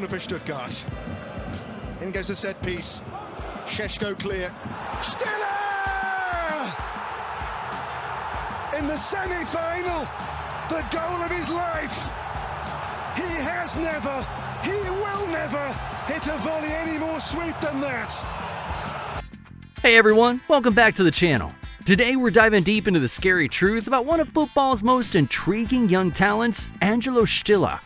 For Stuttgart. In goes the set piece. Šeško clear. Stiller! In the semi-final, the goal of his life. He has never, he will never hit a volley any more sweet than that. Hey everyone, welcome back to the channel. Today we're diving deep into the scary truth about one of football's most intriguing young talents, Angelo Stiller.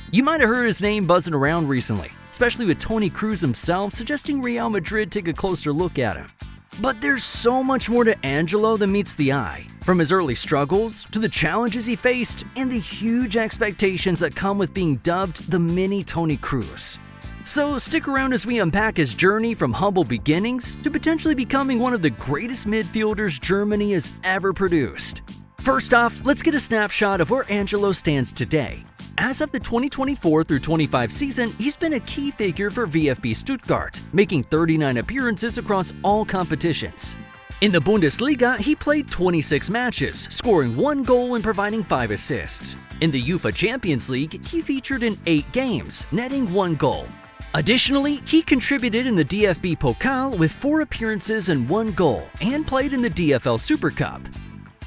You might have heard his name buzzing around recently, especially with Toni Kroos himself suggesting Real Madrid take a closer look at him. But there's so much more to Angelo than meets the eye, from his early struggles to the challenges he faced and the huge expectations that come with being dubbed the mini Toni Kroos. So stick around as we unpack his journey from humble beginnings to potentially becoming one of the greatest midfielders Germany has ever produced. First off, let's get a snapshot of where Angelo stands today. As of the 2024-25 season, he's been a key figure for VfB Stuttgart, making 39 appearances across all competitions. In the Bundesliga, he played 26 matches, scoring 1 goal and providing 5 assists. In the UEFA Champions League, he featured in 8 games, netting 1 goal. Additionally, he contributed in the DFB Pokal with 4 appearances and 1 goal, and played in the DFL Super Cup.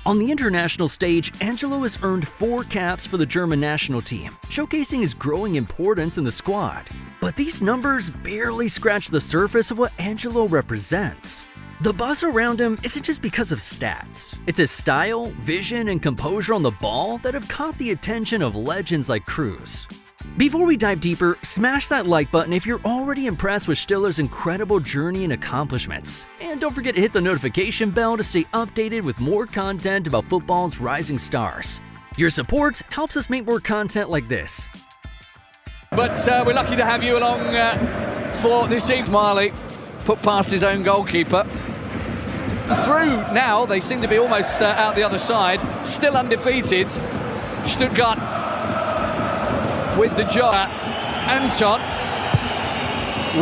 On the international stage, Angelo has earned 4 caps for the German national team, showcasing his growing importance in the squad. But these numbers barely scratch the surface of what Angelo represents. The buzz around him isn't just because of stats. It's his style, vision, and composure on the ball that have caught the attention of legends like Kroos. Before we dive deeper, smash that like button if you're already impressed with Stiller's incredible journey and accomplishments. And don't forget to hit the notification bell to stay updated with more content about football's rising stars. Your support helps us make more content like this. But we're lucky to have you along for this season. Marley put past his own goalkeeper. Through now, they seem to be almost out the other side, still undefeated. Stuttgart with the job. Anton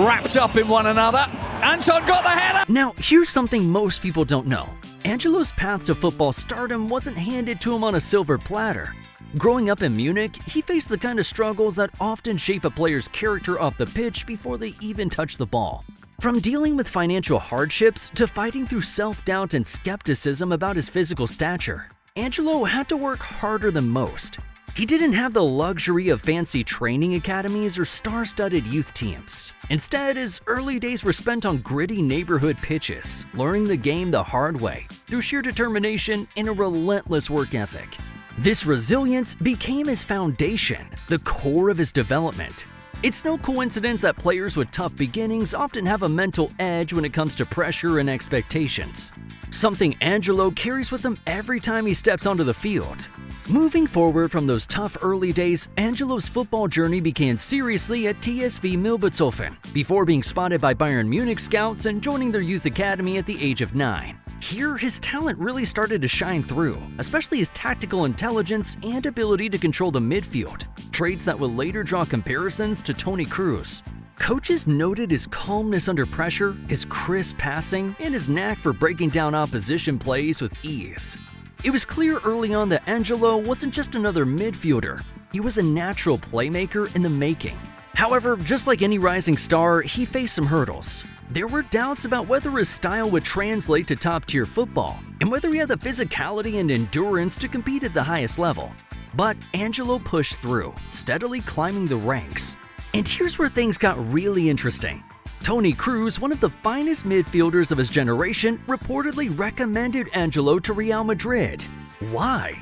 wrapped up in one another. Anton got the header! Now, here's something most people don't know. Angelo's path to football stardom wasn't handed to him on a silver platter. Growing up in Munich, he faced the kind of struggles that often shape a player's character off the pitch before they even touch the ball. From dealing with financial hardships to fighting through self-doubt and skepticism about his physical stature, Angelo had to work harder than most. He didn't have the luxury of fancy training academies or star-studded youth teams. Instead, his early days were spent on gritty neighborhood pitches, learning the game the hard way through sheer determination and a relentless work ethic. This resilience became his foundation, the core of his development. It's no coincidence that players with tough beginnings often have a mental edge when it comes to pressure and expectations, something Angelo carries with him every time he steps onto the field. Moving forward from those tough early days, Angelo's football journey began seriously at TSV Milbertshofen, before being spotted by Bayern Munich scouts and joining their youth academy at the age of 9. Here, his talent really started to shine through, especially his tactical intelligence and ability to control the midfield, traits that would later draw comparisons to Toni Kroos. Coaches noted his calmness under pressure, his crisp passing, and his knack for breaking down opposition plays with ease. It was clear early on that Angelo wasn't just another midfielder, he was a natural playmaker in the making. However, just like any rising star, he faced some hurdles. There were doubts about whether his style would translate to top-tier football, and whether he had the physicality and endurance to compete at the highest level. But Angelo pushed through, steadily climbing the ranks. And here's where things got really interesting. Toni Kroos, one of the finest midfielders of his generation, reportedly recommended Angelo to Real Madrid. Why?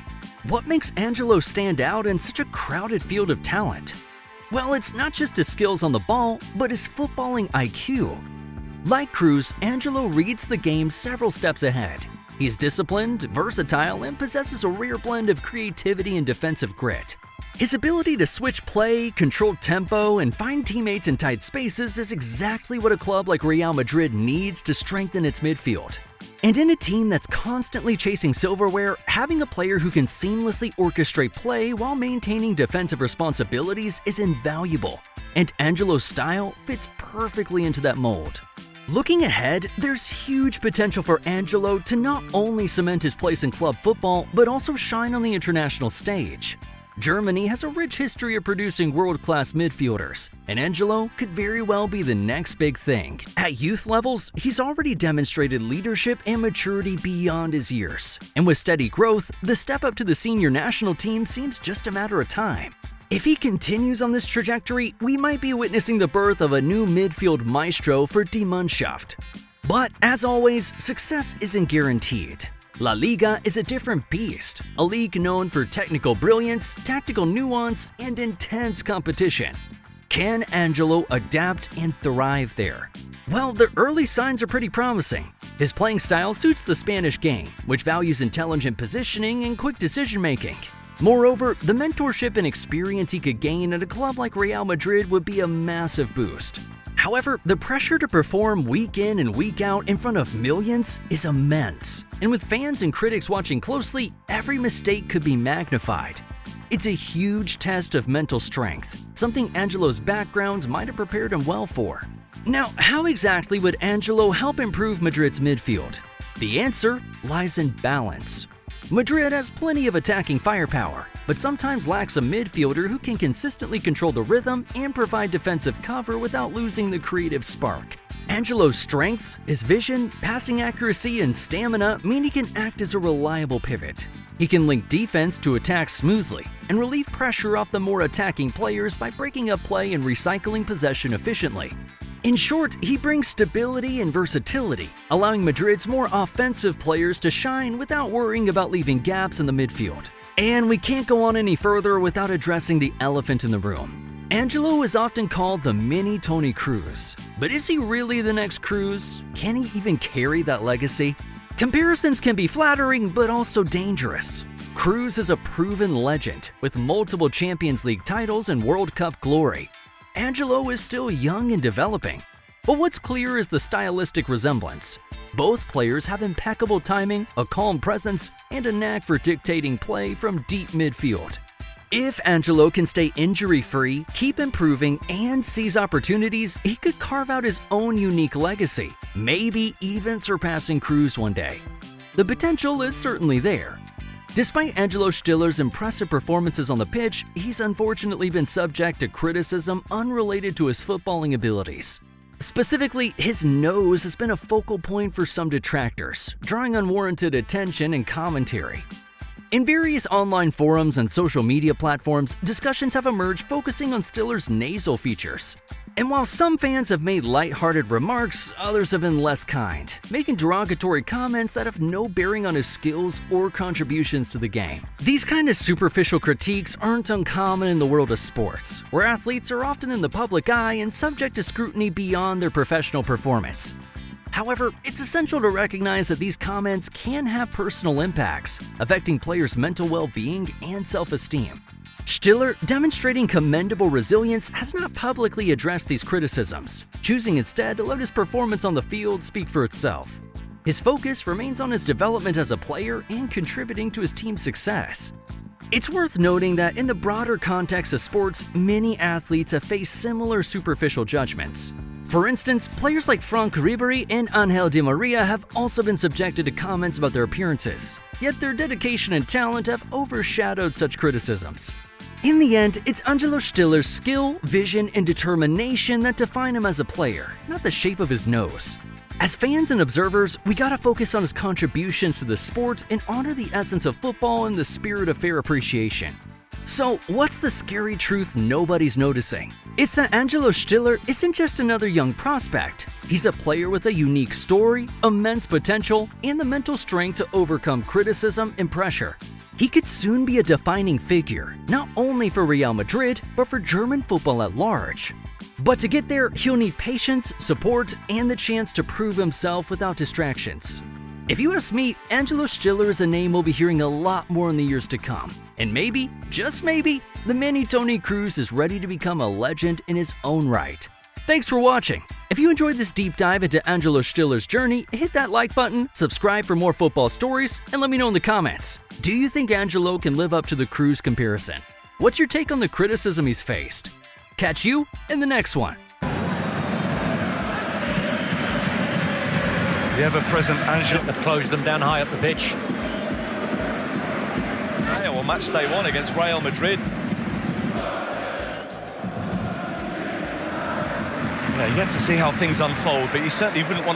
What makes Angelo stand out in such a crowded field of talent? Well, it's not just his skills on the ball, but his footballing IQ. Like Kroos, Angelo reads the game several steps ahead. He's disciplined, versatile, and possesses a rare blend of creativity and defensive grit. His ability to switch play, control tempo, and find teammates in tight spaces is exactly what a club like Real Madrid needs to strengthen its midfield. And in a team that's constantly chasing silverware, having a player who can seamlessly orchestrate play while maintaining defensive responsibilities is invaluable. And Angelo's style fits perfectly into that mold. Looking ahead, there's huge potential for Angelo to not only cement his place in club football, but also shine on the international stage. Germany has a rich history of producing world-class midfielders, and Angelo could very well be the next big thing. At youth levels, he's already demonstrated leadership and maturity beyond his years, and with steady growth, the step up to the senior national team seems just a matter of time. If he continues on this trajectory, we might be witnessing the birth of a new midfield maestro for Die Mannschaft. But as always, success isn't guaranteed. La Liga is a different beast, a league known for technical brilliance, tactical nuance, and intense competition. Can Angelo adapt and thrive there? Well, the early signs are pretty promising. His playing style suits the Spanish game, which values intelligent positioning and quick decision-making. Moreover, the mentorship and experience he could gain at a club like Real Madrid would be a massive boost. However, the pressure to perform week in and week out in front of millions is immense, and with fans and critics watching closely, every mistake could be magnified. It's a huge test of mental strength, something Angelo's background might have prepared him well for. Now, how exactly would Angelo help improve Madrid's midfield? The answer lies in balance. Madrid has plenty of attacking firepower, but sometimes lacks a midfielder who can consistently control the rhythm and provide defensive cover without losing the creative spark. Angelo's strengths, his vision, passing accuracy, and stamina mean he can act as a reliable pivot. He can link defense to attack smoothly and relieve pressure off the more attacking players by breaking up play and recycling possession efficiently. In short, he brings stability and versatility, allowing Madrid's more offensive players to shine without worrying about leaving gaps in the midfield. And we can't go on any further without addressing the elephant in the room. Angelo is often called the mini Toni Kroos, but is he really the next Kroos? Can he even carry that legacy? Comparisons can be flattering, but also dangerous. Kroos is a proven legend with multiple Champions League titles and World Cup glory. Angelo is still young and developing, but what's clear is the stylistic resemblance. Both players have impeccable timing, a calm presence, and a knack for dictating play from deep midfield. If Angelo can stay injury-free, keep improving, and seize opportunities, he could carve out his own unique legacy, maybe even surpassing Kroos one day. The potential is certainly there. Despite Angelo Stiller's impressive performances on the pitch, he's unfortunately been subject to criticism unrelated to his footballing abilities. Specifically, his nose has been a focal point for some detractors, drawing unwarranted attention and commentary. In various online forums and social media platforms, discussions have emerged focusing on Stiller's nasal features. And while some fans have made lighthearted remarks, others have been less kind, making derogatory comments that have no bearing on his skills or contributions to the game. These kind of superficial critiques aren't uncommon in the world of sports, where athletes are often in the public eye and subject to scrutiny beyond their professional performance. However, it's essential to recognize that these comments can have personal impacts, affecting players' mental well-being and self-esteem. Stiller, demonstrating commendable resilience, has not publicly addressed these criticisms, choosing instead to let his performance on the field speak for itself. His focus remains on his development as a player and contributing to his team's success. It's worth noting that in the broader context of sports, many athletes have faced similar superficial judgments. For instance, players like Franck Ribéry and Angel Di Maria have also been subjected to comments about their appearances, yet their dedication and talent have overshadowed such criticisms. In the end, it's Angelo Stiller's skill, vision, and determination that define him as a player, not the shape of his nose. As fans and observers, we gotta focus on his contributions to the sport and honor the essence of football in the spirit of fair appreciation. So, what's the scary truth nobody's noticing? It's that Angelo Stiller isn't just another young prospect. He's a player with a unique story, immense potential, and the mental strength to overcome criticism and pressure. He could soon be a defining figure, not only for Real Madrid, but for German football at large. But to get there, he'll need patience, support, and the chance to prove himself without distractions. If you ask me, Angelo Stiller is a name we'll be hearing a lot more in the years to come. And maybe, just maybe, the mini Toni Kroos is ready to become a legend in his own right. Thanks for watching. If you enjoyed this deep dive into Angelo Stiller's journey, hit that like button, subscribe for more football stories, and let me know in the comments. Do you think Angelo can live up to the Kroos comparison? What's your take on the criticism he's faced? Catch you in the next one. The ever-present Angelo have closed them down high up the pitch. chance. Yeah, well, match day 1 against Real Madrid. Yeah, you get to see how things unfold, but you certainly wouldn't want to